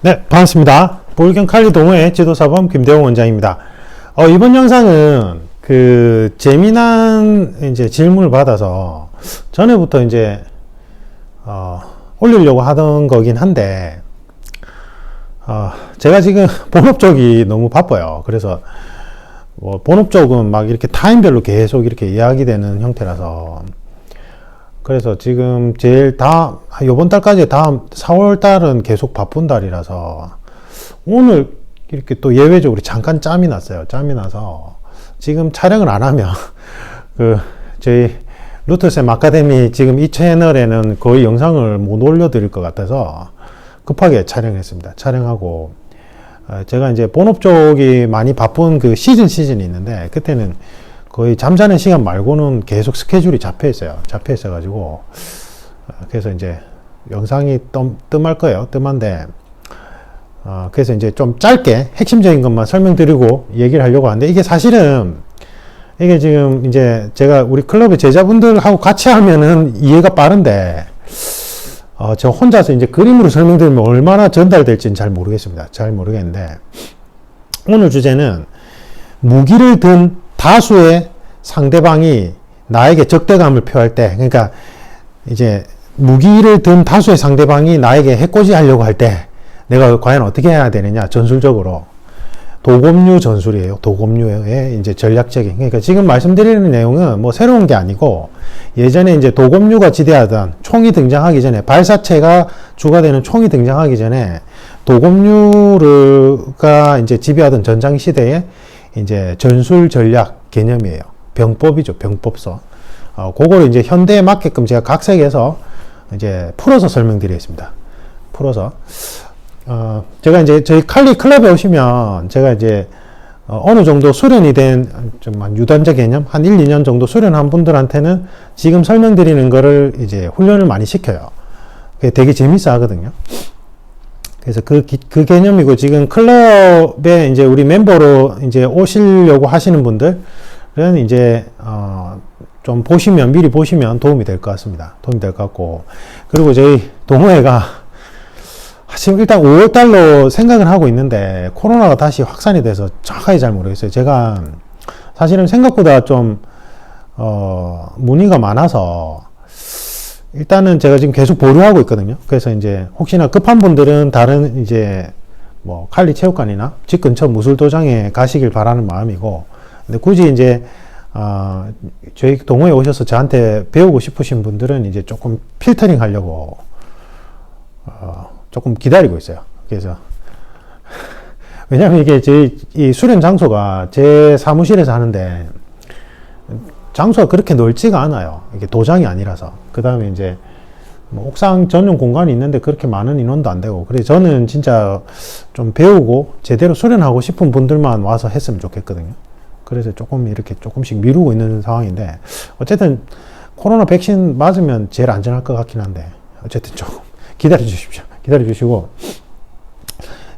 네, 반갑습니다. 볼경 칼리 동호회 지도사범 김대웅 원장입니다. 이번 영상은 재미난 이제 질문을 받아서 전에부터 이제 올리려고 하던 거긴 한데 제가 지금 본업 쪽이 너무 바빠요. 그래서 본업 쪽은 막 이렇게 타임별로 계속 이렇게 이야기되는 형태라서, 그래서 지금 요번 달까지 다음 4월 달은 계속 바쁜 달이라서 오늘 이렇게 또 예외적으로 잠깐 짬이 났어요. 짬이 나서 지금 촬영을 안 하면 저희 루트쌤 아카데미 지금 이 채널에는 거의 영상을 못 올려드릴 것 같아서 급하게 촬영했습니다. 촬영하고 제가 이제 본업 쪽이 많이 바쁜 시즌이 있는데, 그때는 거의 잠자는 시간 말고는 계속 스케줄이 잡혀 있어가지고, 그래서 이제 영상이 뜸할 거예요. 뜸한데, 그래서 이제 좀 짧게 핵심적인 것만 설명드리고 얘기를 하려고 하는데, 이게 사실은, 이게 지금 이제 제가 우리 클럽의 제자분들하고 같이 하면은 이해가 빠른데, 저 혼자서 이제 그림으로 설명드리면 얼마나 전달될지는 잘 모르겠습니다. 잘 모르겠는데, 오늘 주제는 무기를 든 다수의 상대방이 나에게 적대감을 표할 때, 그러니까 이제 무기를 든 다수의 상대방이 나에게 해코지 하려고 할 때 내가 과연 어떻게 해야 되느냐, 전술적으로. 도검류 전술이에요. 도검류의 이제 전략적인. 그러니까 지금 말씀드리는 내용은 뭐 새로운 게 아니고, 예전에 이제 도검류가 지대하던 총이 등장하기 전에, 발사체가 주가 되는 총이 등장하기 전에 도검류가 이제 지배하던 전장 시대에 이제 전술 전략 개념이에요. 병법이죠. 병법서. 그거를 이제 현대에 맞게끔 제가 각색해서 이제 풀어서 설명드리겠습니다. 풀어서. 제가 이제 저희 칼리 클럽에 오시면 제가 이제 어느 정도 수련이 된 좀 유단자 개념, 한 1, 2년 정도 수련한 분들한테는 지금 설명드리는 거를 이제 훈련을 많이 시켜요. 그게 되게 재밌어 하거든요. 그래서 그 개념이고, 지금 클럽에 이제 우리 멤버로 이제 오시려고 하시는 분들은 이제 좀 미리 보시면 도움이 될 것 같습니다. 도움이 될 것 같고, 그리고 저희 동호회가 지금 일단 5월달로 생각을 하고 있는데, 코로나가 다시 확산이 돼서 정확하게 잘 모르겠어요. 제가 사실은 생각보다 좀 문의가 많아서 일단은 제가 지금 계속 보류하고 있거든요. 그래서 이제 혹시나 급한 분들은 다른 이제 뭐 칼리 체육관이나 집 근처 무술도장에 가시길 바라는 마음이고, 근데 굳이 이제 저희 동호회에 오셔서 저한테 배우고 싶으신 분들은 이제 조금 필터링 하려고 조금 기다리고 있어요. 그래서 왜냐면 이게 이 수련 장소가 제 사무실에서 하는데 장소가 그렇게 넓지가 않아요. 이게 도장이 아니라서. 그 다음에 이제 뭐 옥상 전용 공간이 있는데 그렇게 많은 인원도 안 되고, 그래서 저는 진짜 좀 배우고 제대로 수련하고 싶은 분들만 와서 했으면 좋겠거든요. 그래서 조금 이렇게 조금씩 미루고 있는 상황인데, 어쨌든 코로나 백신 맞으면 제일 안전할 것 같긴 한데, 어쨌든 조금 기다려 주십시오. 기다려 주시고,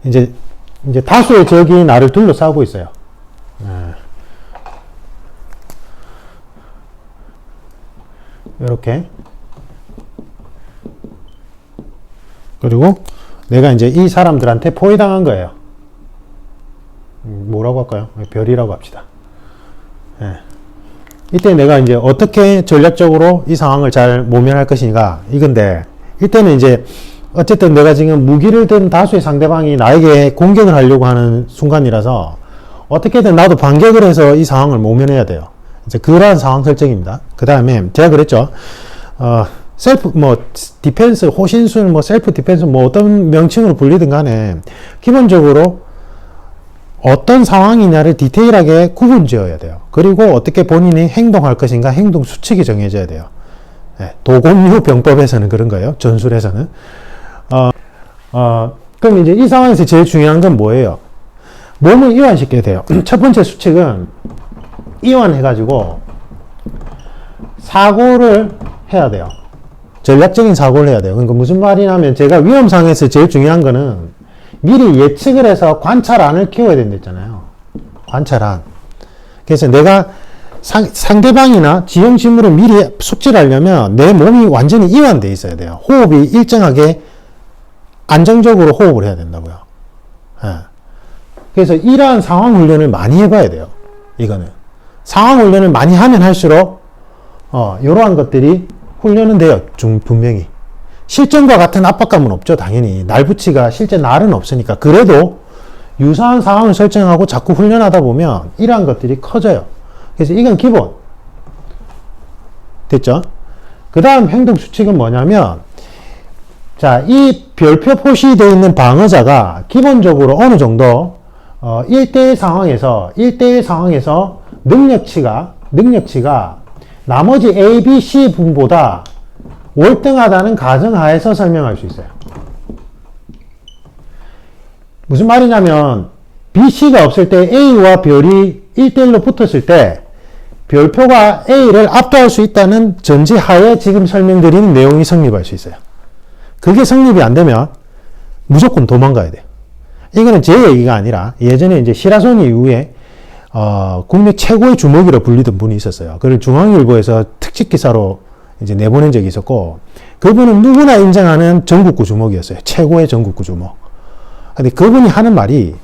이제 다수의 적이 나를 둘러싸고 있어요. 이렇게. 그리고 내가 이제 이 사람들한테 포위당한 거예요. 뭐라고 할까요? 별이라고 합시다. 이때 내가 이제 어떻게 전략적으로 이 상황을 잘 모면할 것인가, 이건데, 이때는 이제 어쨌든 내가 지금 무기를 든 다수의 상대방이 나에게 공격을 하려고 하는 순간이라서 어떻게든 나도 반격을 해서 이 상황을 모면해야 돼요. 이제 그러한 상황 설정입니다. 그 다음에 제가 그랬죠. 셀프 디펜스, 호신술, 셀프 디펜스, 어떤 명칭으로 불리든 간에 기본적으로 어떤 상황이냐를 디테일하게 구분 지어야 돼요. 그리고 어떻게 본인이 행동할 것인가, 행동 수칙이 정해져야 돼요. 도검류 병법에서는 그런 거예요. 전술에서는. 그럼 이제 이 상황에서 제일 중요한 건 뭐예요? 몸을 이완시켜야 돼요. 첫 번째 수칙은 이완해가지고 사고를 해야 돼요. 전략적인 사고를 해야 돼요. 그러니까 무슨 말이냐면, 제가 위험상에서 제일 중요한 거는 미리 예측을 해서 관찰안을 키워야 된다 했잖아요. 관찰안. 그래서 내가 상대방이나 지형 지물을 미리 숙지를 하려면 내 몸이 완전히 이완돼 있어야 돼요. 호흡이 일정하게 안정적으로 호흡을 해야 된다고요. 예. 그래서 이러한 상황 훈련을 많이 해봐야 돼요. 이거는. 상황 훈련을 많이 하면 할수록, 이러한 것들이 훈련은 돼요. 분명히. 실전과 같은 압박감은 없죠. 당연히. 날붙이가 실제 날은 없으니까. 그래도 유사한 상황을 설정하고 자꾸 훈련하다 보면 이러한 것들이 커져요. 그래서 이건 기본. 됐죠? 그 다음 행동 수칙은 뭐냐면, 자, 이 별표 표시되어 있는 방어자가 기본적으로 어느 정도, 1대1 상황에서 능력치가 나머지 A, B, C 분보다 월등하다는 가정하에서 설명할 수 있어요. 무슨 말이냐면, B, C가 없을 때 A와 별이 1대1로 붙었을 때, 별표가 A를 압도할 수 있다는 전제하에 지금 설명드리는 내용이 성립할 수 있어요. 그게 성립이 안 되면 무조건 도망가야 돼요. 이거는 제 얘기가 아니라 예전에 이제 시라소니 이후에 국내 최고의 주먹이라 불리던 분이 있었어요. 그걸 중앙일보에서 특집 기사로 이제 내보낸 적이 있었고, 그분은 누구나 인정하는 전국구 주먹이었어요. 최고의 전국구 주먹. 근데 그분이 하는 말이,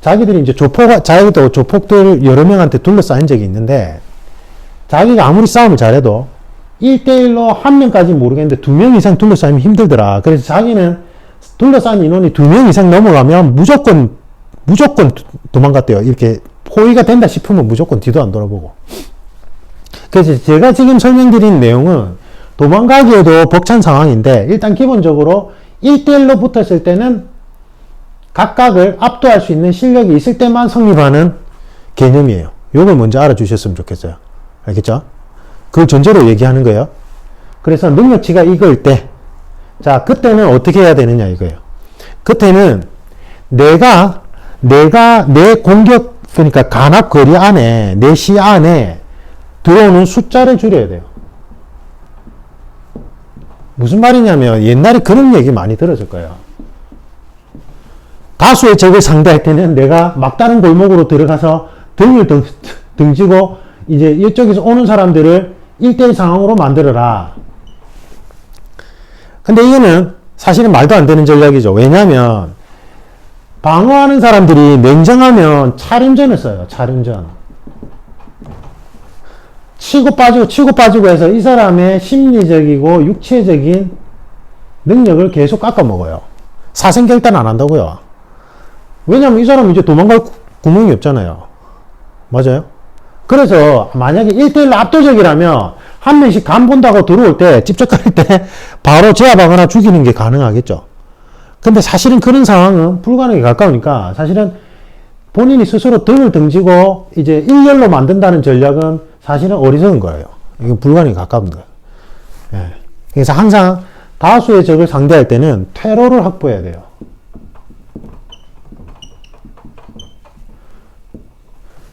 자기들이 이제 자기도 조폭들 여러 명한테 둘러싸인 적이 있는데, 자기가 아무리 싸움을 잘해도 1대1로 한 명까지 모르겠는데 2명 이상 둘러싸이면 힘들더라. 그래서 자기는 둘러싸인 인원이 2명 이상 넘어가면 무조건 도망갔대요. 이렇게 포위가 된다 싶으면 무조건 뒤도 안 돌아보고. 그래서 제가 지금 설명드린 내용은 도망가기에도 벅찬 상황인데, 일단 기본적으로 1대1로 붙었을 때는 각각을 압도할 수 있는 실력이 있을 때만 성립하는 개념이에요. 요걸 먼저 알아주셨으면 좋겠어요. 알겠죠? 그걸 전제로 얘기하는 거예요. 그래서 능력치가 이거일 때, 자, 그때는 어떻게 해야 되느냐 이거예요. 그때는 내가 내 공격, 그러니까 간압 거리 안에, 내 시 안에 들어오는 숫자를 줄여야 돼요. 무슨 말이냐면, 옛날에 그런 얘기 많이 들었을 거예요. 다수의 적을 상대할 때는 내가 막다른 골목으로 들어가서 등을 등지고 이제 이쪽에서 오는 사람들을 1대1 상황으로 만들어라. 근데 이거는 사실은 말도 안 되는 전략이죠. 왜냐하면 방어하는 사람들이 냉정하면 차림전을 써요. 차림전. 치고 빠지고 해서 이 사람의 심리적이고 육체적인 능력을 계속 깎아먹어요. 사생결단 안 한다고요. 왜냐면 이 사람은 이제 도망갈 구멍이 없잖아요. 맞아요? 그래서 만약에 1대1로 압도적이라면 한 명씩 간 본다고 들어올 때, 찝쩍거릴 때 바로 제압하거나 죽이는 게 가능하겠죠. 근데 사실은 그런 상황은 불가능에 가까우니까 사실은 본인이 스스로 등을 등지고 이제 일렬로 만든다는 전략은 사실은 어리석은 거예요. 이건 불가능에 가까운 거예요. 예. 그래서 항상 다수의 적을 상대할 때는 퇴로를 확보해야 돼요.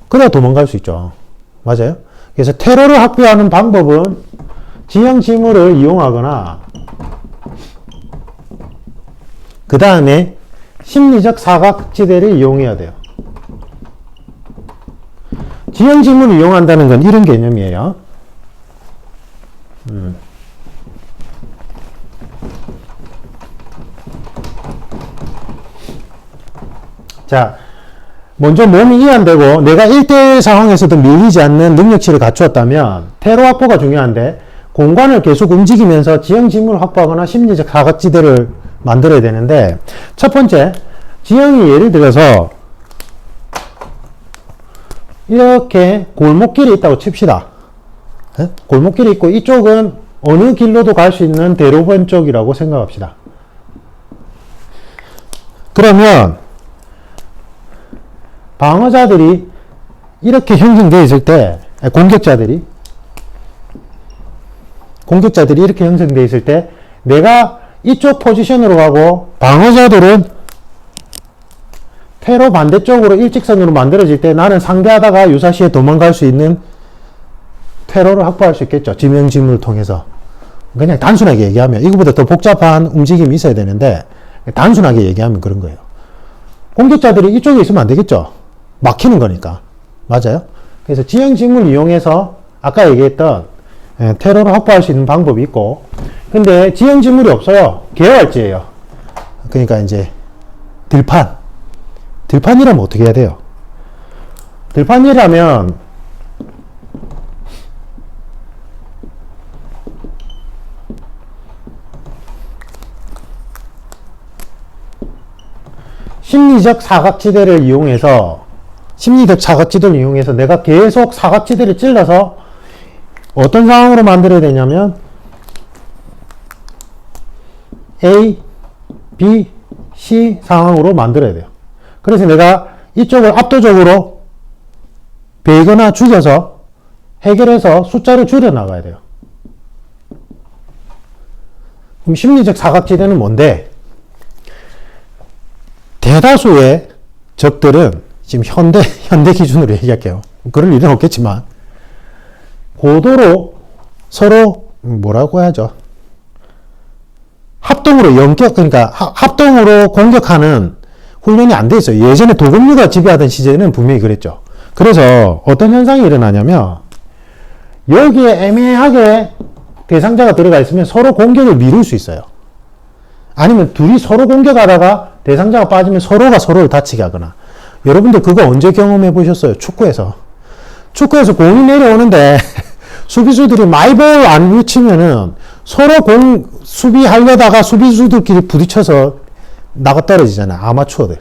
그래야 도망갈 수 있죠. 맞아요? 그래서 테러를 확보하는 방법은 지형 지물을 이용하거나, 그 다음에 심리적 사각지대를 이용해야 돼요. 지형 지물을 이용한다는 건 이런 개념이에요. 자, 먼저 몸이 이완되고 내가 1대1 상황에서도 밀리지 않는 능력치를 갖추었다면 테러 확보가 중요한데, 공간을 계속 움직이면서 지형 지물을 확보하거나 심리적 사각지대를 만들어야 되는데, 첫 번째, 지형이 예를 들어서 이렇게 골목길이 있다고 칩시다. 골목길이 있고 이쪽은 어느 길로도 갈 수 있는 대로변 쪽이라고 생각합시다. 그러면 방어자들이 이렇게 형성되어 있을 때, 공격자들이 이렇게 형성되어 있을 때, 내가 이쪽 포지션으로 가고 방어자들은 테러 반대쪽으로 일직선으로 만들어질 때 나는 상대하다가 유사시에 도망갈 수 있는 테러를 확보할 수 있겠죠. 지명지물을 통해서. 그냥 단순하게 얘기하면, 이거보다 더 복잡한 움직임이 있어야 되는데 단순하게 얘기하면 그런 거예요. 공격자들이 이쪽에 있으면 안 되겠죠. 막히는 거니까. 맞아요? 그래서 지형지물을 이용해서 아까 얘기했던 테러를 확보할 수 있는 방법이 있고, 근데 지형지물이 없어요. 개활지예요. 그러니까 이제 들판이라면 어떻게 해야 돼요? 들판이라면 심리적 사각지대를 이용해서 내가 계속 사각지대를 찔러서 어떤 상황으로 만들어야 되냐면 A, B, C 상황으로 만들어야 돼요. 그래서 내가 이쪽을 압도적으로 베거나 죽여서 해결해서 숫자를 줄여 나가야 돼요. 그럼 심리적 사각지대는 뭔데? 대다수의 적들은 지금 현대 기준으로 얘기할게요. 그럴 일은 없겠지만 고도로 서로 뭐라고 해야죠? 그러니까 합동으로 공격하는 훈련이 안 돼 있어요. 예전에 도금류가 지배하던 시절에는 분명히 그랬죠. 그래서 어떤 현상이 일어나냐면 여기에 애매하게 대상자가 들어가 있으면 서로 공격을 미룰 수 있어요. 아니면 둘이 서로 공격하다가 대상자가 빠지면 서로가 서로를 다치게 하거나. 여러분들 그거 언제 경험해 보셨어요? 축구에서 공이 내려오는데 수비수들이 마이볼 안 외치면은 서로 수비하려다가 수비수들끼리 부딪혀서 나가 떨어지잖아요. 아마추어들.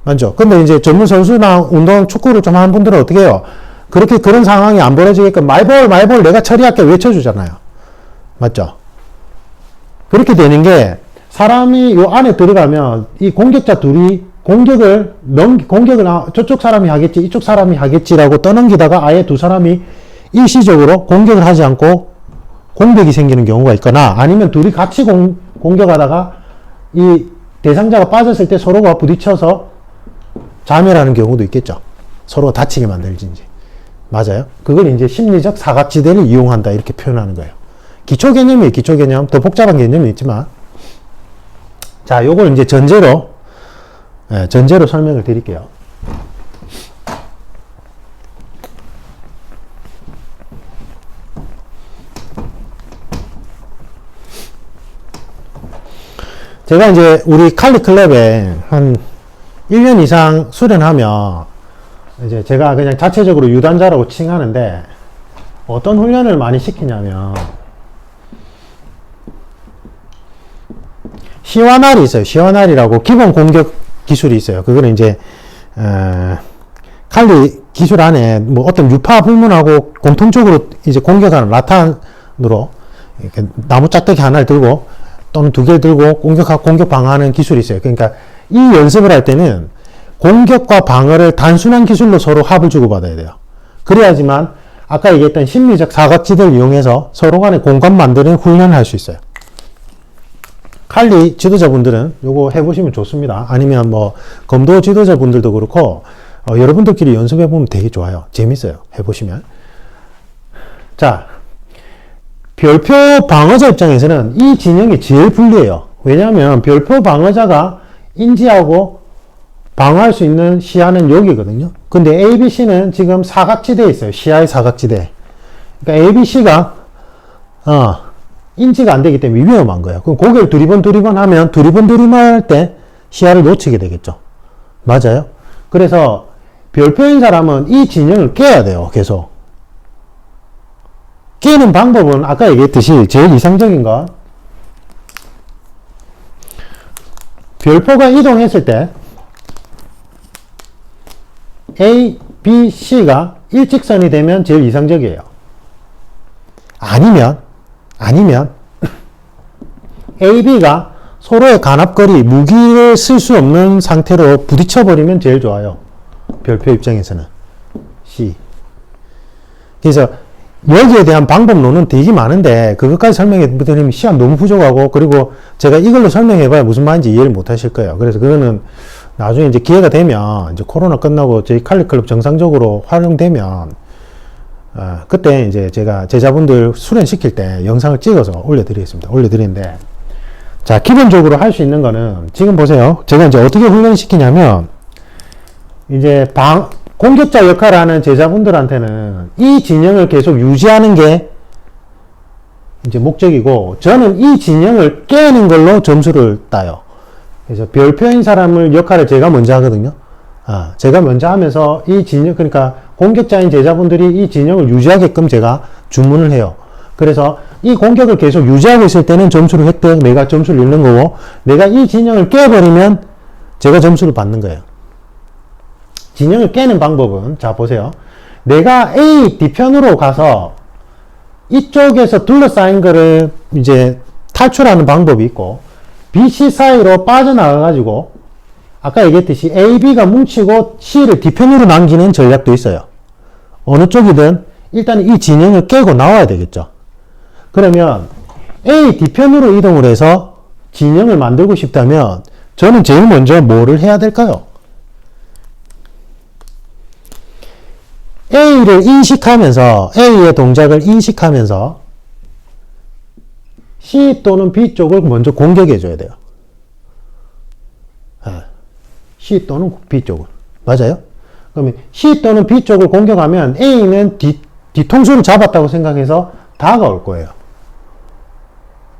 맞죠? 근데 이제 전문 선수나 운동 축구를 좀 하는 분들은 어떻게 해요? 그런 상황이 안 벌어지게끔 마이볼 내가 처리할게 외쳐주잖아요. 맞죠? 그렇게 되는 게 사람이 요 안에 들어가면 이 공격자 둘이 공격을 저쪽 사람이 하겠지, 이쪽 사람이 하겠지라고 떠넘기다가 아예 두 사람이 일시적으로 공격을 하지 않고 공백이 생기는 경우가 있거나 아니면 둘이 같이 공격하다가 이 대상자가 빠졌을 때 서로가 부딪혀서 자멸하는 경우도 있겠죠. 서로가 다치게 만들지. 맞아요. 그걸 이제 심리적 사각지대를 이용한다 이렇게 표현하는 거예요. 기초 개념이에요. 기초 개념. 더 복잡한 개념이 있지만 자, 요걸 이제 전제로 설명을 드릴게요. 제가 이제 우리 칼리 클럽에 한 1년 이상 수련하면 이제 제가 그냥 자체적으로 유단자라고 칭하는데 어떤 훈련을 많이 시키냐면 시와날이 있어요. 시와날이라고 기본 공격 기술이 있어요. 그거는 이제 칼리 기술 안에 뭐 어떤 유파 불문하고 공통적으로 이제 공격하는 라탄으로 이렇게 나무 짝대기 하나를 들고 또는 두 개를 들고 공격 방어하는 기술이 있어요. 그러니까 이 연습을 할 때는 공격과 방어를 단순한 기술로 서로 합을 주고받아야 돼요. 그래야지만 아까 얘기했던 심리적 사각지대를 이용해서 서로 간에 공간 만드는 훈련을 할 수 있어요. 칼리 지도자분들은 요거 해보시면 좋습니다. 아니면 뭐 검도 지도자분들도 그렇고 여러분들끼리 연습해보면 되게 좋아요. 재밌어요. 해보시면. 자, 별표 방어자 입장에서는 이 진영이 제일 불리해요. 왜냐하면 별표 방어자가 인지하고 방어할 수 있는 시야는 여기거든요. 근데 ABC는 지금 사각지대에 있어요. 시야의 사각지대. 그러니까 ABC가 인지가 안 되기 때문에 위험한 거예요. 그럼 고개를 두리번 하면 두리번 할 때 시야를 놓치게 되겠죠. 맞아요? 그래서 별표인 사람은 이 진영을 깨야 돼요. 계속. 깨는 방법은 아까 얘기했듯이 제일 이상적인 건 별표가 이동했을 때 A, B, C가 일직선이 되면 제일 이상적이에요. 아니면 A, B가 서로의 간압거리, 무기를 쓸 수 없는 상태로 부딪혀버리면 제일 좋아요. 별표 입장에서는. C. 그래서 여기에 대한 방법론은 되게 많은데 그것까지 설명해 드리면 시간 너무 부족하고 그리고 제가 이걸로 설명해봐야 무슨 말인지 이해를 못 하실 거예요. 그래서 그거는 나중에 이제 기회가 되면 이제 코로나 끝나고 저희 칼리클럽 정상적으로 활용되면 그때 이제 제가 제자분들 수련시킬 때 영상을 찍어서 올려드리는데 자, 기본적으로 할 수 있는 거는 지금 보세요. 제가 이제 어떻게 훈련시키냐면 이제 공격자 역할을 하는 제자분들한테는 이 진영을 계속 유지하는 게 이제 목적이고 저는 이 진영을 깨는 걸로 점수를 따요. 그래서 별표인 사람을 역할을 제가 먼저 하거든요. 제가 먼저 하면서 이 진영, 그러니까 공격자인 제자분들이 이 진영을 유지하게끔 제가 주문을 해요. 그래서 이 공격을 계속 유지하고 있을 때는 점수를 획득, 내가 점수를 잃는 거고, 내가 이 진영을 깨버리면 제가 점수를 받는 거예요. 진영을 깨는 방법은, 자, 보세요. 내가 A 뒤편으로 가서 이쪽에서 둘러싸인 거를 이제 탈출하는 방법이 있고, B, C 사이로 빠져나가가지고, 아까 얘기했듯이 A, B가 뭉치고 C를 뒤편으로 남기는 전략도 있어요. 어느 쪽이든 일단 이 진영을 깨고 나와야 되겠죠. 그러면 A 뒤편으로 이동을 해서 진영을 만들고 싶다면 저는 제일 먼저 뭐를 해야 될까요? A를 인식하면서, A의 동작을 인식하면서 C 또는 B 쪽을 먼저 공격해 줘야 돼요. C 또는 B 쪽을. 맞아요? 그러면 C 또는 B 쪽을 공격하면 A는 뒤통수를 잡았다고 생각해서 다가올 거예요.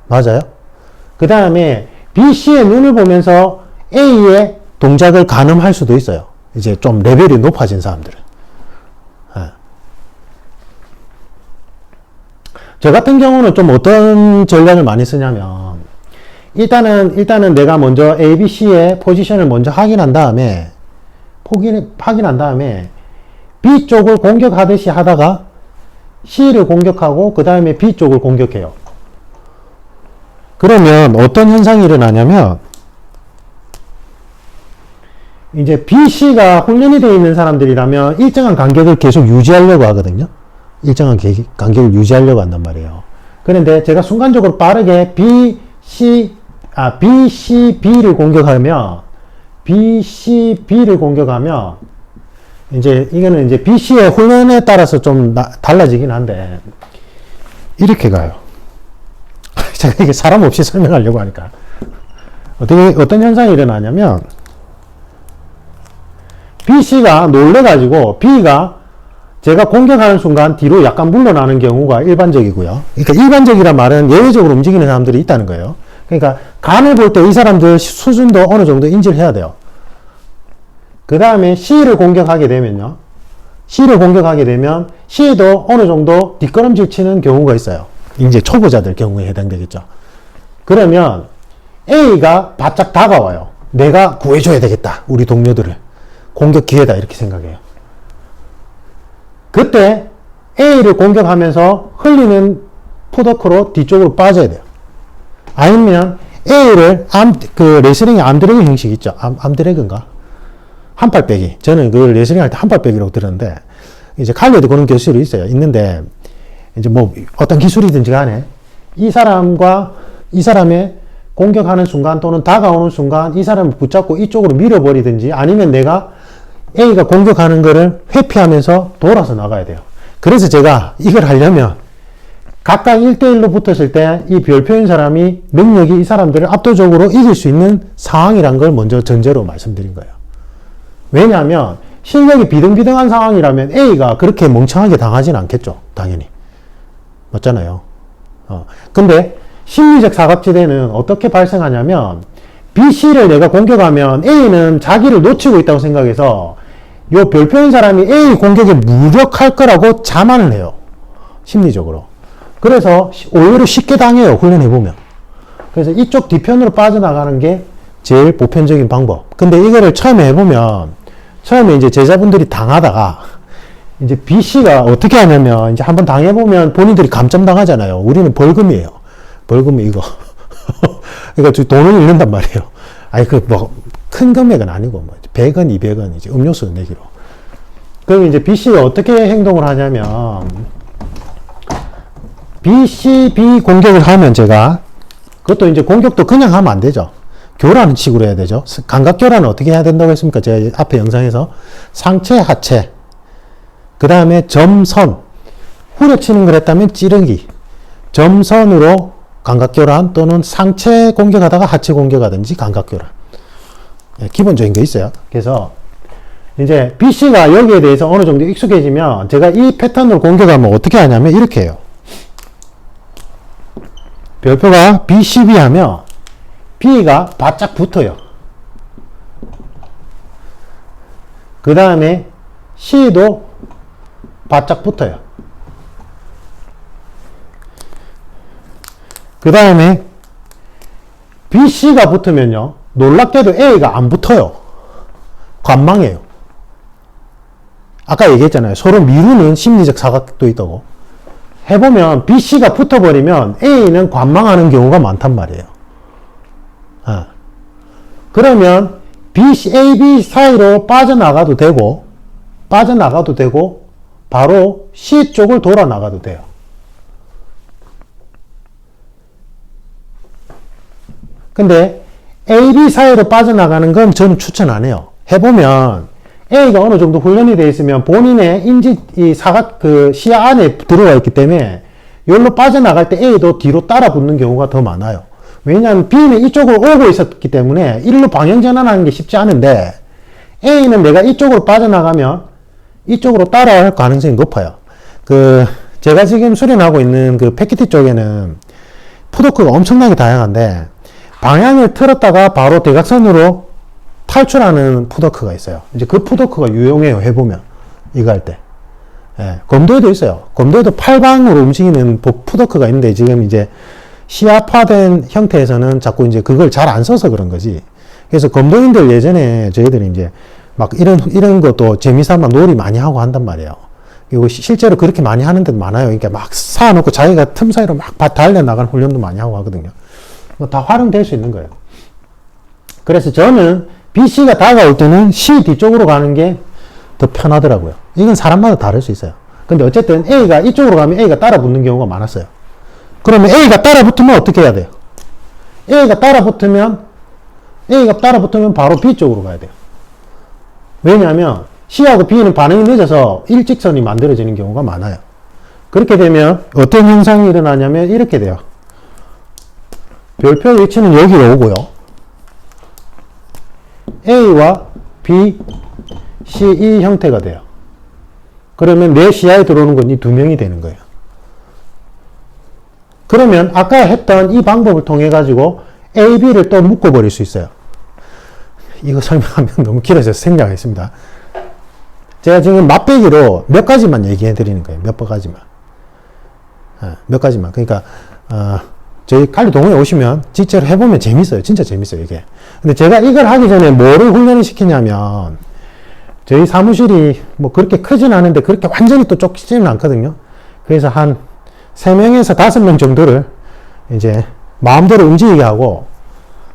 맞아요? 그 다음에 B, C의 눈을 보면서 A의 동작을 가늠할 수도 있어요. 이제 좀 레벨이 높아진 사람들은. 저 같은 경우는 좀 어떤 전략을 많이 쓰냐면, 일단은 내가 먼저 A, B, C의 포지션을 먼저 확인한 다음에, B 쪽을 공격하듯이 하다가 C를 공격하고, 그 다음에 B 쪽을 공격해요. 그러면 어떤 현상이 일어나냐면, 이제 B, C가 훈련이 되어 있는 사람들이라면 일정한 간격을 계속 유지하려고 하거든요. 일정한 간격을 유지하려고 한단 말이에요. 그런데 제가 순간적으로 빠르게 B, C, B를 공격하면, 이제, 이거는 이제 B, C의 훈련에 따라서 좀 달라지긴 한데, 이렇게 가요. 제가 이게 사람 없이 설명하려고 하니까. 어떤 현상이 일어나냐면, B, C가 놀래가지고, B가 제가 공격하는 순간 뒤로 약간 물러나는 경우가 일반적이고요. 그러니까 일반적이란 말은 예외적으로 움직이는 사람들이 있다는 거예요. 그러니까 간을 볼 때 이 사람들 수준도 어느 정도 인지를 해야 돼요. 그 다음에 C를 공격하게 되면요. C도 어느 정도 뒷걸음질 치는 경우가 있어요. 이제 초보자들 경우에 해당되겠죠. 그러면 A가 바짝 다가와요. 내가 구해줘야 되겠다. 우리 동료들을. 공격 기회다. 이렇게 생각해요. 그때 A를 공격하면서 흘리는 푸더크로 뒤쪽으로 빠져야 돼요. 아니면 A를 레슬링의 암드래그 형식 있죠. 암드래그인가? 한팔 빼기. 저는 그 레슬링 할 때 한팔 빼기라고 들었는데, 이제 칼리에도 그런 기술이 있어요. 있는데, 이제 뭐 어떤 기술이든지 간에 이 사람과 이 사람의 공격하는 순간 또는 다가오는 순간 이 사람을 붙잡고 이쪽으로 밀어버리든지, 아니면 내가 A가 공격하는 거를 회피하면서 돌아서 나가야 돼요. 그래서 제가 이걸 하려면 각각 1대1로 붙었을 때 이 별표인 사람이 능력이 이 사람들을 압도적으로 이길 수 있는 상황이란 걸 먼저 전제로 말씀드린 거예요. 왜냐하면 실력이 비등비등한 상황이라면 A가 그렇게 멍청하게 당하진 않겠죠. 당연히. 맞잖아요. 근데 심리적 사각지대는 어떻게 발생하냐면, B, C를 내가 공격하면 A는 자기를 놓치고 있다고 생각해서 요 별표인 사람이 A 공격에 무력할 거라고 자만을 해요. 심리적으로. 그래서 오히려 쉽게 당해요. 훈련해보면. 그래서 이쪽 뒤편으로 빠져나가는 게 제일 보편적인 방법. 근데 이거를 처음에 해보면, 처음에 이제 제자분들이 당하다가 이제 B, C가 어떻게 하냐면, 이제 한번 당해보면 본인들이 감점당하잖아요. 우리는 벌금이에요. 벌금이 이거. 그러니까 돈을 잃는단 말이에요. 아니, 큰 금액은 아니고, 100원, 200원, 이제 음료수 내기로. 그럼 이제 B, C가 어떻게 행동을 하냐면, B 공격을 하면 제가, 그것도 이제 공격도 그냥 하면 안 되죠. 교란 식으로 해야 되죠. 감각 교란은 어떻게 해야 된다고 했습니까? 제가 앞에 영상에서 상체, 하체, 그 다음에 점선, 후려치는 걸 했다면 찌르기, 점선으로 감각교란 또는 상체 공격하다가 하체 공격하든지 감각교란. 기본적인 게 있어요. 그래서 이제 BC가 여기에 대해서 어느 정도 익숙해지면 제가 이 패턴으로 공격하면 어떻게 하냐면 이렇게 해요. 별표가 BCB 하면 B가 바짝 붙어요. 그 다음에 C도 바짝 붙어요. 그 다음에 B, C가 붙으면요, 놀랍게도 A가 안 붙어요. 관망해요. 아까 얘기했잖아요. 서로 미루는 심리적 사각도 있다고. 해보면 B, C가 붙어버리면 A는 관망하는 경우가 많단 말이에요. 그러면 B, C, A, B 사이로 빠져나가도 되고 바로 C 쪽을 돌아 나가도 돼요. 근데 A, B 사이로 빠져나가는 건 저는 추천 안 해요. 해보면 A가 어느 정도 훈련이 되어 있으면 본인의 이 사각, 시야 안에 들어와 있기 때문에 여기로 빠져나갈 때 A도 뒤로 따라 붙는 경우가 더 많아요. 왜냐하면 B는 이쪽으로 오고 있었기 때문에 일로 방향 전환하는 게 쉽지 않은데 A는 내가 이쪽으로 빠져나가면 이쪽으로 따라갈 가능성이 높아요. 제가 지금 수련하고 있는 패키티 쪽에는 푸드크가 엄청나게 다양한데 방향을 틀었다가 바로 대각선으로 탈출하는 푸더크가 있어요. 이제 그 푸더크가 유용해요. 해보면 이거 할 때. 예, 검도에도 있어요. 검도에도 팔방으로 움직이는 푸더크가 있는데 지금 이제 시야화된 형태에서는 자꾸 이제 그걸 잘 안 써서 그런 거지. 그래서 검도인들 예전에 저희들이 이제 막 이런 것도 재미삼아 놀이 많이 하고 한단 말이에요. 그리고 실제로 그렇게 많이 하는 데도 많아요. 그러니까 막 쌓아놓고 자기가 틈 사이로 막 달려나가는 훈련도 많이 하고 하거든요. 뭐 다 활용될 수 있는 거예요. 그래서 저는 B, C가 다가올 때는 C 뒤쪽으로 가는 게 더 편하더라고요. 이건 사람마다 다를 수 있어요. 근데 어쨌든 A가 이쪽으로 가면 A가 따라 붙는 경우가 많았어요. 그러면 A가 따라 붙으면 어떻게 해야 돼요? A가 따라 붙으면 바로 B 쪽으로 가야 돼요. 왜냐하면 C하고 B는 반응이 늦어서 일직선이 만들어지는 경우가 많아요. 그렇게 되면 어떤 현상이 일어나냐면 이렇게 돼요. 별표 위치는 여기로 오고요. A와 B, C, 이 형태가 돼요. 그러면 내 시야에 들어오는 건 이 두 명이 되는 거예요. 그러면 아까 했던 이 방법을 통해 가지고 A, B를 또 묶어버릴 수 있어요. 이거 설명하면 너무 길어져서 생략하겠습니다. 제가 지금 맛배기로 몇 가지만 얘기해 드리는 거예요. 몇 가지만. 몇 가지만. 그러니까, 저희 칼리 동호회 오시면 직접 해보면 재밌어요. 진짜 재밌어요, 이게. 근데 제가 이걸 하기 전에 뭐를 훈련을 시키냐면, 저희 사무실이 뭐 그렇게 크진 않은데 그렇게 완전히 또 쫓기지는 않거든요. 그래서 한 3명에서 5명 정도를 이제 마음대로 움직이게 하고,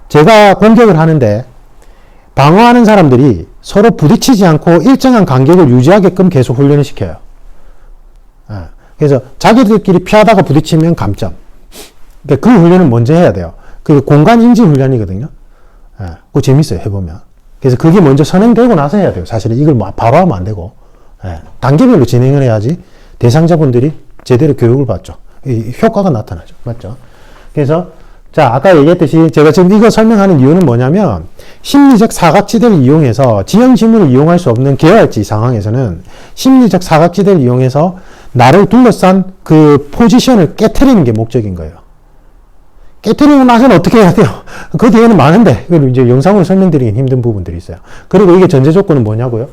제가 공격을 하는데, 방어하는 사람들이 서로 부딪히지 않고 일정한 간격을 유지하게끔 계속 훈련을 시켜요. 그래서 자기들끼리 피하다가 부딪히면 감점. 그러니까 그 훈련은 먼저 해야 돼요. 그 공간 인지 훈련이거든요. 그거 재밌어요. 해보면. 그래서 그게 먼저 선행되고 나서 해야 돼요. 사실은 이걸 바로 하면 안 되고. 단계별로 진행을 해야지 대상자분들이 제대로 교육을 받죠. 효과가 나타나죠. 맞죠? 그래서 자, 아까 얘기했듯이 제가 지금 이거 설명하는 이유는 뭐냐면 심리적 사각지대를 이용해서 지형 지문을 이용할 수 없는 계열지 상황에서는 심리적 사각지대를 이용해서 나를 둘러싼 그 포지션을 깨트리는 게 목적인 거예요. 깨트리고 나서는 어떻게 해야 돼요? 그 뒤에는 많은데 그걸 이제 영상으로 설명드리긴 힘든 부분들이 있어요. 그리고 이게 전제 조건은 뭐냐고요?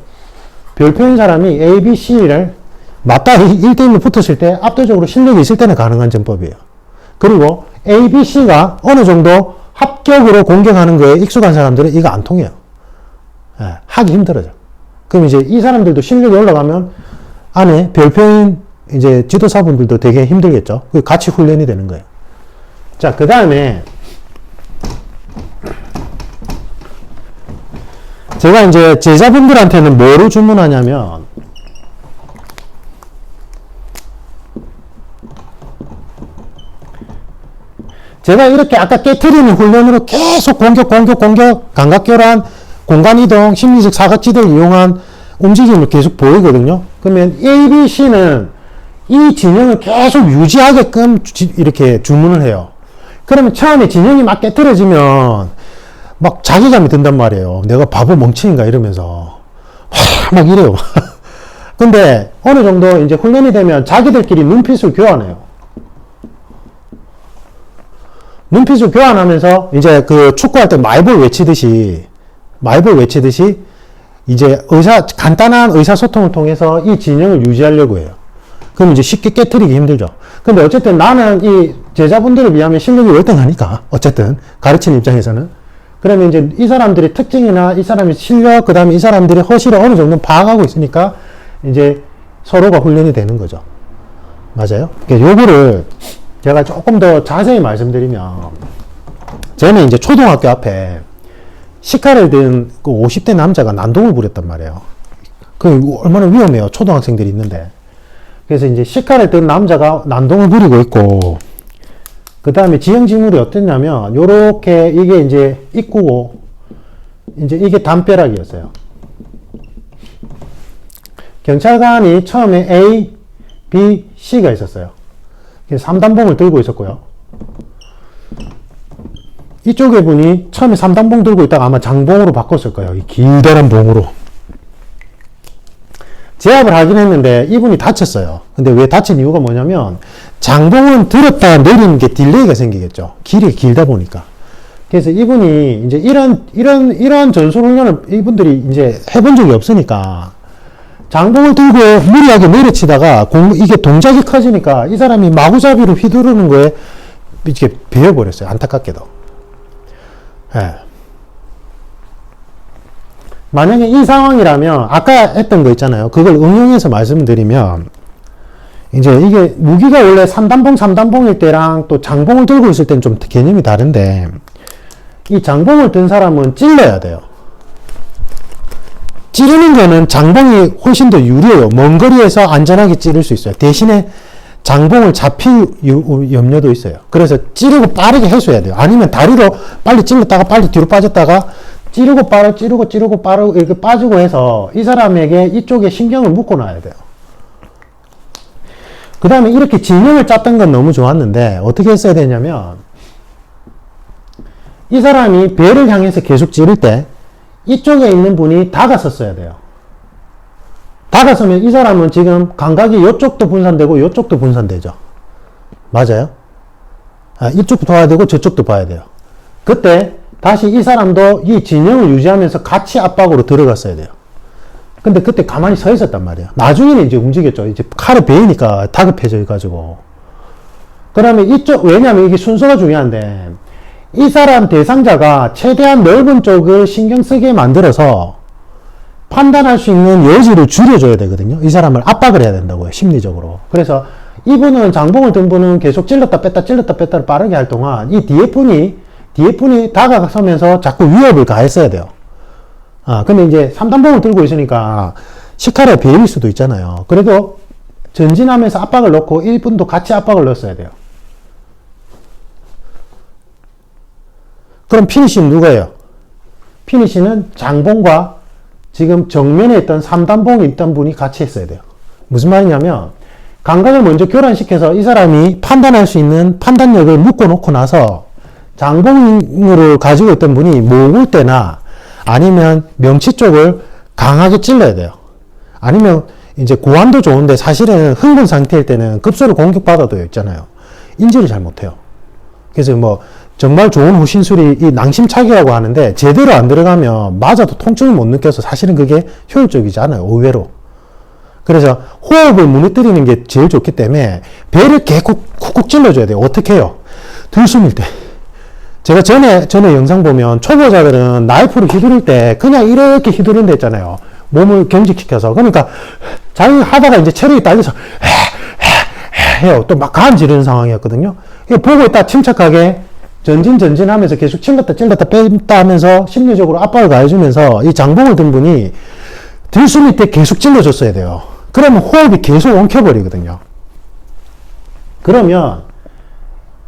별표인 사람이 A, B, C를 맞다 1대1로 붙었을 때 압도적으로 실력이 있을 때는 가능한 전법이에요. 그리고 A, B, C가 어느 정도 합격으로 공격하는 거에 익숙한 사람들은 이거 안 통해요. 하기 힘들어져. 그럼 이제 이 사람들도 실력이 올라가면 안에 별표인 이제 지도사분들도 되게 힘들겠죠. 같이 훈련이 되는 거예요. 자, 그 다음에 제가 이제 제자분들한테는 뭐를 주문하냐면 제가 이렇게 아까 깨트리는 훈련으로 계속 공격, 감각교란, 공간이동, 심리적 사각지대를 이용한 움직임을 계속 보이거든요. 그러면 A, B, C는 이 진영을 계속 유지하게끔 이렇게 주문을 해요. 그러면 처음에 진영이 막 깨트려지면 막 자괴감이 든단 말이에요. 내가 바보 멍청인가 이러면서 막 이래요. 근데 어느 정도 이제 훈련이 되면 자기들끼리 눈빛을 교환해요. 눈빛을 교환하면서 이제 그 축구할 때 마이볼 외치듯이 이제 간단한 의사소통을 통해서 이 진영을 유지하려고 해요. 그럼 이제 쉽게 깨트리기 힘들죠. 근데 어쨌든 나는 이 제자분들을 비하면 실력이 월등하니까, 어쨌든, 가르치는 입장에서는. 그러면 이제 이 사람들의 특징이나 이 사람의 실력, 그 다음에 이 사람들의 허실을 어느 정도 파악하고 있으니까, 이제 서로가 훈련이 되는 거죠. 맞아요? 그러니까 요거를 제가 조금 더 자세히 말씀드리면, 저는 이제 초등학교 앞에 시카를 든 그 50대 남자가 난동을 부렸단 말이에요. 그 얼마나 위험해요. 초등학생들이 있는데. 그래서 이제 시카를 든 남자가 난동을 부리고 있고, 그 다음에 지형지물이 어땠냐면, 요렇게 이게 이제 입구고, 이제 이게 담벼락이었어요. 경찰관이 처음에 A, B, C가 있었어요. 그래서 3단봉을 들고 있었고요. 이쪽에 분이 처음에 3단봉 들고 있다가 아마 장봉으로 바꿨을 거예요. 이 길다란 봉으로. 제압을 하긴 했는데 이분이 다쳤어요. 근데 왜 다친 이유가 뭐냐면 장봉은 들었다 내리는 게 딜레이가 생기겠죠. 길이 길다 보니까. 그래서 이분이 이제 이런 전술훈련을 이분들이 이제 해본 적이 없으니까 장봉을 들고 무리하게 내려치다가 이게 동작이 커지니까 이 사람이 마구잡이로 휘두르는 거에 이렇게 베어버렸어요. 안타깝게도. 예. 만약에 이 상황이라면 아까 했던 거 있잖아요. 그걸 응용해서 말씀드리면 이제 이게 무기가 원래 3단봉일 때랑 또 장봉을 들고 있을 때는 좀 개념이 다른데 이 장봉을 든 사람은 찔러야 돼요. 찌르는 거는 장봉이 훨씬 더 유리해요. 먼 거리에서 안전하게 찌를 수 있어요. 대신에 장봉을 잡힐 염려도 있어요. 그래서 찌르고 빠르게 해소해야 돼요. 아니면 다리로 빨리 찔렀다가 빨리 뒤로 빠졌다가 찌르고 빠르고 이렇게 빠지고 해서 이 사람에게 이쪽에 신경을 묶어 놔야 돼요. 그 다음에 이렇게 진영을 짰던 건 너무 좋았는데 어떻게 했어야 되냐면 이 사람이 배를 향해서 계속 찌를 때 이쪽에 있는 분이 다가섰어야 돼요. 다가서면 이 사람은 지금 감각이 이쪽도 분산되고 이쪽도 분산되죠. 맞아요? 이쪽도 봐야 되고 저쪽도 봐야 돼요. 그때 다시 이 사람도 이 진영을 유지하면서 같이 압박으로 들어갔어야 돼요. 근데 그때 가만히 서 있었단 말이에요. 나중에는 이제 움직였죠. 이제 칼을 베이니까 다급해져 가지고. 그러면 왜냐면 이게 순서가 중요한데, 이 사람 대상자가 최대한 넓은 쪽을 신경 쓰게 만들어서 판단할 수 있는 여지를 줄여줘야 되거든요. 이 사람을 압박을 해야 된다고요. 심리적으로. 그래서 이분은 장봉을 든 분은 계속 찔렀다 뺐다를 빠르게 할 동안 이 뒤에 분이 다가서면서 자꾸 위협을 가했어야 돼요. 근데 이제 3단봉을 들고 있으니까 시칼에 베일 수도 있잖아요. 그래도 전진하면서 압박을 넣고 1분도 같이 압박을 넣었어야 돼요. 그럼 피니시는 누가예요? 피니시는 장봉과 지금 정면에 있던 3단봉에 있던 분이 같이 했어야 돼요. 무슨 말이냐면 감각을 먼저 교란시켜서 이 사람이 판단할 수 있는 판단력을 묶어놓고 나서 장봉으로 가지고 있던 분이 목을 때나 아니면 명치 쪽을 강하게 찔러야 돼요. 아니면 이제 고환도 좋은데 사실은 흥분 상태일 때는 급소를 공격받아도 있잖아요. 인지를 잘 못해요. 그래서 뭐 정말 좋은 호신술이 이 낭심차기라고 하는데 제대로 안 들어가면 맞아도 통증을 못 느껴서 사실은 그게 효율적이지 않아요. 의외로. 그래서 호흡을 무너뜨리는 게 제일 좋기 때문에 배를 계속 쿡쿡 찔러줘야 돼요. 어떻게 해요? 들숨일 때. 제가 전에 영상 보면 초보자들은 나이프를 휘두를 때 그냥 이렇게 휘두르는 데 있잖아요. 몸을 경직시켜서. 그러니까 자기 하다가 이제 체력이 딸려서 해요. 또 막 간 지르는 상황이었거든요. 보고 있다 침착하게 전진하면서 계속 찔렀다 뺐다 하면서 심리적으로 압박을 가해주면서 이 장봉을 든 분이 들숨일 때 계속 찔러줬어야 돼요. 그러면 호흡이 계속 엉켜버리거든요. 그러면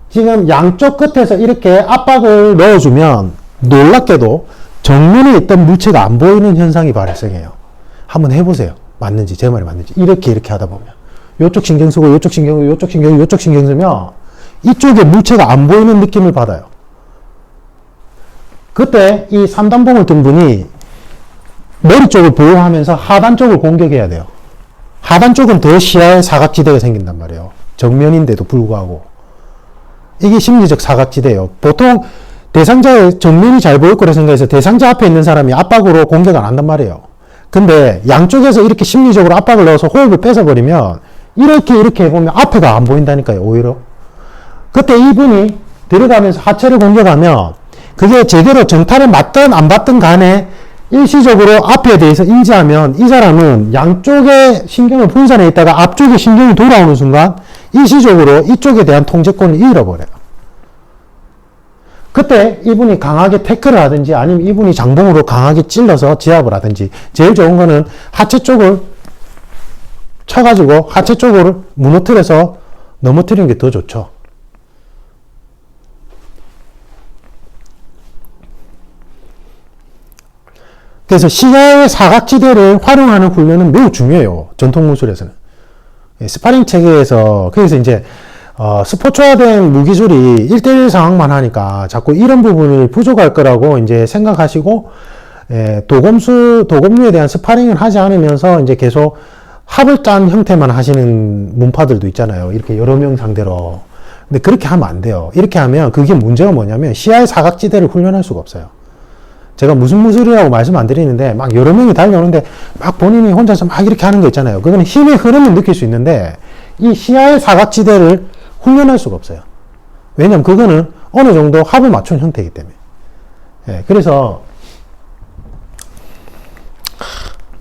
지금 양쪽 끝에서 이렇게 압박을 넣어주면 놀랍게도 정면에 있던 물체가 안 보이는 현상이 발생해요. 한번 해보세요. 맞는지, 제 말이 맞는지. 이렇게 하다 보면. 요쪽 신경 쓰고, 요쪽 신경 쓰고, 요쪽 신경 쓰면 이쪽에 물체가 안 보이는 느낌을 받아요. 그때 이 3단봉을 든 분이 머리 쪽을 보호하면서 하단 쪽을 공격해야 돼요. 하단 쪽은 더 시야에 사각지대가 생긴단 말이에요. 정면인데도 불구하고. 이게 심리적 사각지대예요. 보통 대상자의 정면이 잘 보일 거라 생각해서 대상자 앞에 있는 사람이 압박으로 공격 안 한단 말이에요. 근데 양쪽에서 이렇게 심리적으로 압박을 넣어서 호흡을 뺏어버리면 이렇게 해보면 앞에가 안 보인다니까요, 오히려. 그때 이분이 들어가면서 하체를 공격하면 그게 제대로 정타를 맞든 안 맞든 간에 일시적으로 앞에 대해서 인지하면 이 사람은 양쪽에 신경을 분산해 있다가 앞쪽에 신경이 돌아오는 순간 일시적으로 이쪽에 대한 통제권을 잃어버려요. 그때 이분이 강하게 태클을 하든지 아니면 이분이 장봉으로 강하게 찔러서 제압을 하든지 제일 좋은 거는 하체 쪽을 쳐가지고 하체 쪽을 무너뜨려서 넘어뜨리는 게 더 좋죠. 그래서 시야의 사각지대를 활용하는 훈련은 매우 중요해요. 전통 무술에서는. 스파링 체계에서, 그래서 이제, 스포츠화된 무기술이 1대1 상황만 하니까 자꾸 이런 부분을 부족할 거라고 이제 생각하시고, 도검류에 대한 스파링을 하지 않으면서 이제 계속 합을 짠 형태만 하시는 문파들도 있잖아요. 이렇게 여러 명 상대로. 근데 그렇게 하면 안 돼요. 이렇게 하면 그게 문제가 뭐냐면 시야의 사각지대를 훈련할 수가 없어요. 제가 무슨 무술이라고 말씀 안 드리는데 막 여러 명이 달려오는데 막 본인이 혼자서 막 이렇게 하는 거 있잖아요. 그거는 힘의 흐름을 느낄 수 있는데 이 시야의 사각지대를 훈련할 수가 없어요. 왜냐면 그거는 어느 정도 합을 맞춘 형태이기 때문에. 그래서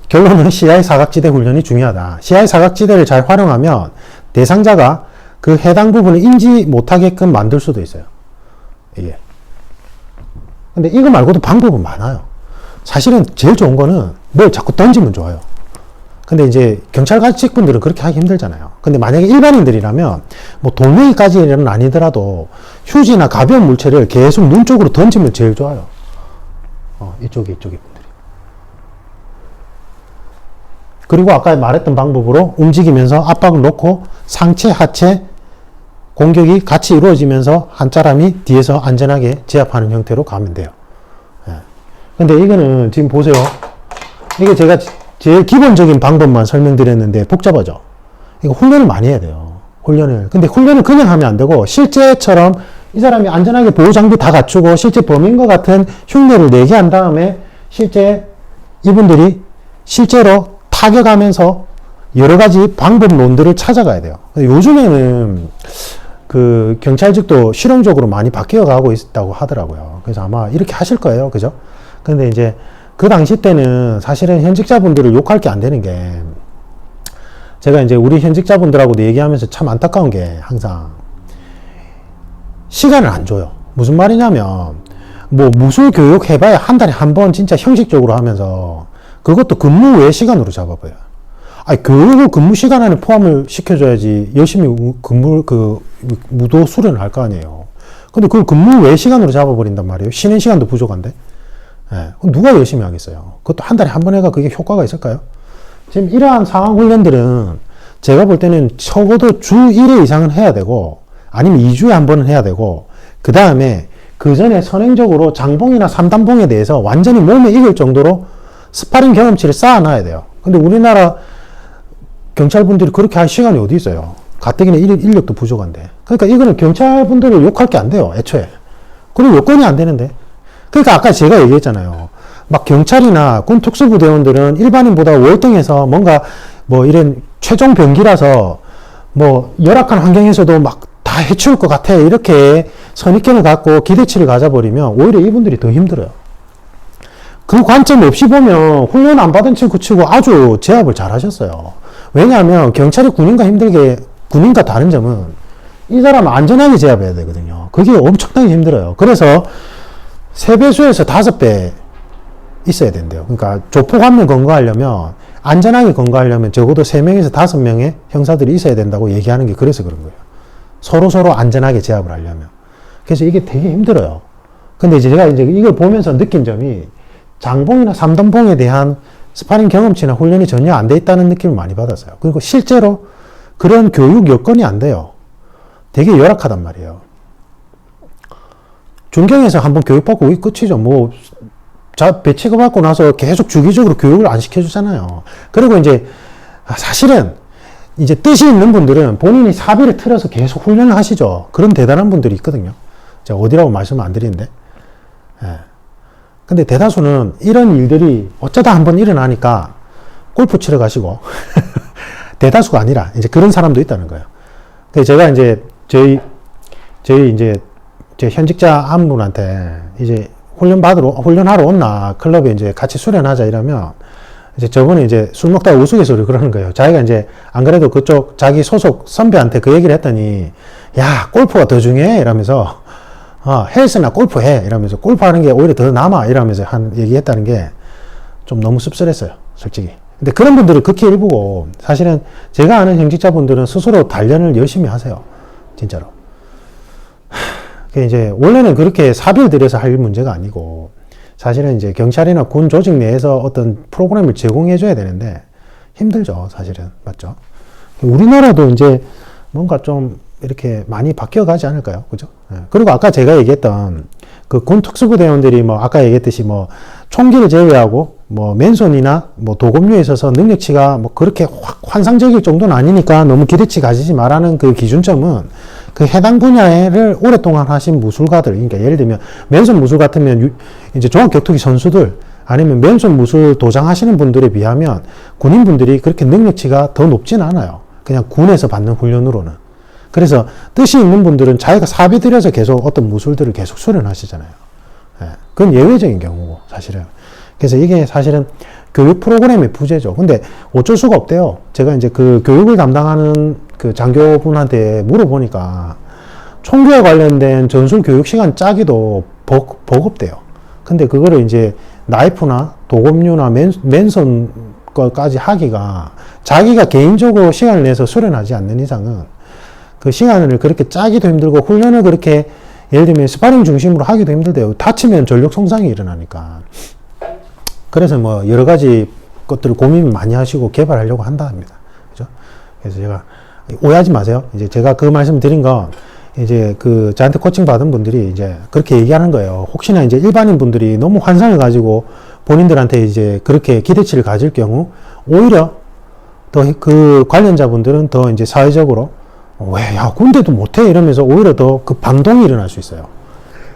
결론은 시야의 사각지대 훈련이 중요하다. 시야의 사각지대를 잘 활용하면 대상자가 그 해당 부분을 인지 못하게끔 만들 수도 있어요. 이게. 근데 이거 말고도 방법은 많아요. 사실은 제일 좋은 거는 뭘 자꾸 던지면 좋아요. 근데 이제 경찰관직 분들은 그렇게 하기 힘들잖아요. 근데 만약에 일반인들이라면 뭐 돌멩이까지는 아니더라도 휴지나 가벼운 물체를 계속 눈 쪽으로 던지면 제일 좋아요. 이쪽에 분들이. 그리고 아까 말했던 방법으로 움직이면서 압박을 놓고 상체, 하체 공격이 같이 이루어지면서 한 사람이 뒤에서 안전하게 제압하는 형태로 가면 돼요. 근데 이거는 지금 보세요. 이게 제가 제일 기본적인 방법만 설명드렸는데 복잡하죠. 이거 훈련을 많이 해야 돼요. 근데 훈련을 그냥 하면 안 되고 실제처럼 이 사람이 안전하게 보호장비 다 갖추고 실제 범인과 같은 흉내를 내게 한 다음에 실제 이분들이 실제로 타격하면서 여러 가지 방법론들을 찾아가야 돼요. 요즘에는 그 경찰직도 실용적으로 많이 바뀌어 가고 있다고 하더라고요. 그래서 아마 이렇게 하실 거예요. 그죠? 근데 이제 그 당시 때는 사실은 현직자분들을 욕할 게 안 되는 게 제가 이제 우리 현직자분들하고도 얘기하면서 참 안타까운 게 항상 시간을 안 줘요. 무슨 말이냐면 뭐 무술 교육 해봐야 한 달에 한 번 진짜 형식적으로 하면서 그것도 근무 외 시간으로 잡아봐요. 아니, 교육을 근무 시간 안에 포함을 시켜줘야지 열심히 무도 수련을 할 거 아니에요. 근데 그걸 근무 외 시간으로 잡아버린단 말이에요. 쉬는 시간도 부족한데. 누가 열심히 하겠어요? 그것도 한 달에 한 번 해가 그게 효과가 있을까요? 지금 이러한 상황 훈련들은 제가 볼 때는 적어도 주 1회 이상은 해야 되고, 아니면 2주에 한 번은 해야 되고, 그 다음에 그 전에 선행적으로 장봉이나 삼단봉에 대해서 완전히 몸에 익을 정도로 스파링 경험치를 쌓아놔야 돼요. 근데 우리나라 경찰분들이 그렇게 할 시간이 어디 있어요? 가뜩이나 인력도 부족한데. 그러니까 이거는 경찰분들을 욕할 게 안 돼요, 애초에. 그리고 여건이 안 되는데. 그러니까 아까 제가 얘기했잖아요. 막 경찰이나 군 특수부대원들은 일반인보다 월등해서 뭔가 뭐 이런 최종 병기라서 뭐 열악한 환경에서도 막 다 해치울 것 같아. 이렇게 선입견을 갖고 기대치를 가져버리면 오히려 이분들이 더 힘들어요. 그 관점 없이 보면 훈련 안 받은 친구 치고 아주 제압을 잘 하셨어요. 왜냐하면 경찰이 군인과 다른 점은 이 사람을 안전하게 제압해야 되거든요. 그게 엄청나게 힘들어요. 그래서 3배수에서 5배 있어야 된대요. 그러니까 조폭 한 명 검거하려면 안전하게 검거하려면 적어도 3명에서 5명의 형사들이 있어야 된다고 얘기하는 게 그래서 그런 거예요. 서로 안전하게 제압을 하려면. 그래서 이게 되게 힘들어요. 근데 이제 제가 이제 이걸 보면서 느낀 점이 장봉이나 삼단봉에 대한 스파링 경험치나 훈련이 전혀 안 돼 있다는 느낌을 많이 받았어요. 그리고 실제로 그런 교육 여건이 안 돼요. 되게 열악하단 말이에요. 중경에서 한번 교육받고 끝이죠. 뭐, 배 취급받고 나서 계속 주기적으로 교육을 안 시켜주잖아요. 그리고 이제, 사실은, 이제 뜻이 있는 분들은 본인이 사비를 틀어서 계속 훈련을 하시죠. 그런 대단한 분들이 있거든요. 제가 어디라고 말씀을 안 드리는데. 근데 대다수는 이런 일들이 어쩌다 한번 일어나니까 골프 치러 가시고, 대다수가 아니라, 이제 그런 사람도 있다는 거예요. 그래서 제가 이제, 제 현직자 한 분한테, 이제 훈련하러 온나, 클럽에 이제 같이 수련하자 이러면, 이제 저번에 이제 술 먹다가 우스갯소리 그러는 거예요. 자기가 이제, 안 그래도 그쪽 자기 소속 선배한테 그 얘기를 했더니, 야, 골프가 더 중요해? 이러면서, 헬스나 골프 해. 이러면서, 골프하는 게 오히려 더 남아. 이러면서 얘기했다는 게 좀 너무 씁쓸했어요. 솔직히. 근데 그런 분들은 극히 일부고, 사실은 제가 아는 현직자분들은 스스로 단련을 열심히 하세요. 진짜로. 이제, 원래는 그렇게 사비를 들여서 할 문제가 아니고, 사실은 이제 경찰이나 군 조직 내에서 어떤 프로그램을 제공해줘야 되는데, 힘들죠. 사실은. 맞죠? 우리나라도 이제 뭔가 좀 이렇게 많이 바뀌어가지 않을까요? 그죠? 그리고 아까 제가 얘기했던 그 군 특수부대원들이 뭐 아까 얘기했듯이 뭐 총기를 제외하고 뭐 맨손이나 뭐 도검류에 있어서 능력치가 뭐 그렇게 확 환상적일 정도는 아니니까 너무 기대치 가지지 말라는 그 기준점은 그 해당 분야를 오랫동안 하신 무술가들, 그러니까 예를 들면 맨손 무술 같으면 이제 종합격투기 선수들 아니면 맨손 무술 도장하시는 분들에 비하면 군인분들이 그렇게 능력치가 더 높진 않아요. 그냥 군에서 받는 훈련으로는. 그래서 뜻이 있는 분들은 자기가 사비 들여서 계속 어떤 무술들을 계속 수련하시잖아요. 그건 예외적인 경우고 사실은. 그래서 이게 사실은 교육 프로그램의 부재죠. 근데 어쩔 수가 없대요. 제가 이제 그 교육을 담당하는 그 장교분한테 물어보니까 총기와 관련된 전술 교육 시간 짜기도 버겁대요. 근데 그거를 이제 나이프나 도검류나 맨손 거까지 하기가 자기가 개인적으로 시간을 내서 수련하지 않는 이상은 그 시간을 그렇게 짜기도 힘들고 훈련을 그렇게 예를 들면 스파링 중심으로 하기도 힘들대요. 다치면 전력 손상이 일어나니까. 그래서 뭐 여러 가지 것들을 고민 많이 하시고 개발하려고 한답니다. 그죠? 그래서 제가 오해하지 마세요. 이제 제가 그 말씀 드린 건 이제 그 저한테 코칭 받은 분들이 이제 그렇게 얘기하는 거예요. 혹시나 이제 일반인 분들이 너무 환상을 가지고 본인들한테 이제 그렇게 기대치를 가질 경우 오히려 더 그 관련자분들은 더 이제 사회적으로 왜, 야, 군대도 못해? 이러면서 오히려 더 그 반동이 일어날 수 있어요.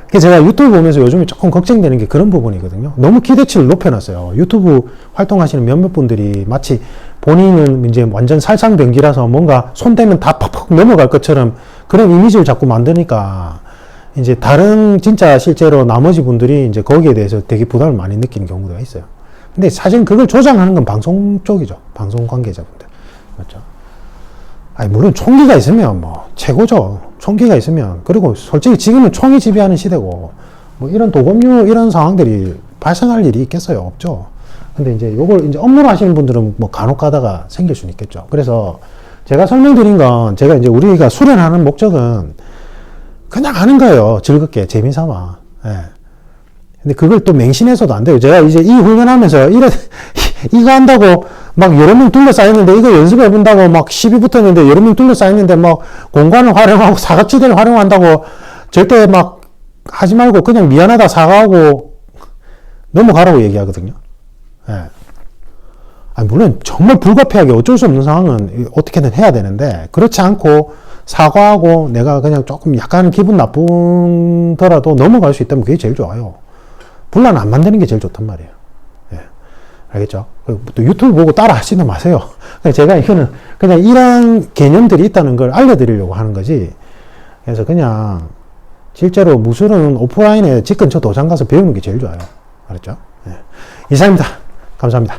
그래서 제가 유튜브 보면서 요즘에 조금 걱정되는 게 그런 부분이거든요. 너무 기대치를 높여놨어요. 유튜브 활동하시는 몇몇 분들이 마치 본인은 이제 완전 살상병기라서 뭔가 손대면 다 팍팍 넘어갈 것처럼 그런 이미지를 자꾸 만드니까 이제 다른 진짜 실제로 나머지 분들이 이제 거기에 대해서 되게 부담을 많이 느끼는 경우가 있어요. 근데 사실 그걸 조장하는 건 방송 쪽이죠. 방송 관계자분들. 맞죠? 아니, 물론 총기가 있으면 뭐 최고죠. 총기가 있으면. 그리고 솔직히 지금은 총이 지배하는 시대고 뭐 이런 도검류 이런 상황들이 발생할 일이 있겠어요? 없죠. 근데 이제 요걸 이제 업무로 하시는 분들은 뭐 간혹 가다가 생길 수는 있겠죠. 그래서 제가 설명드린 건 제가 이제 우리가 수련하는 목적은 그냥 하는 거예요. 즐겁게 재미삼아. 예. 근데 그걸 또 맹신해서도 안 돼요. 제가 이제 이 훈련하면서 이거 한다고 막 여러 명 둘러싸였는데 이거 연습해본다고 막 시비 붙었는데 여러 명 둘러싸였는데 막 공간을 활용하고 사각지대를 활용한다고 절대 막 하지 말고 그냥 미안하다 사과하고 넘어가라고 얘기하거든요. 예. 아니, 물론 정말 불가피하게 어쩔 수 없는 상황은 어떻게든 해야 되는데 그렇지 않고 사과하고 내가 그냥 조금 약간 기분 나쁘더라도 넘어갈 수 있다면 그게 제일 좋아요. 분란 안 만드는 게 제일 좋단 말이에요. 예. 알겠죠? 또 유튜브 보고 따라 하지는 마세요. 제가 이거는 그냥 이런 개념들이 있다는 걸 알려드리려고 하는 거지. 그래서 그냥 실제로 무술은 오프라인에 집 근처 도장 가서 배우는 게 제일 좋아요. 알았죠? 예. 이상입니다. 감사합니다.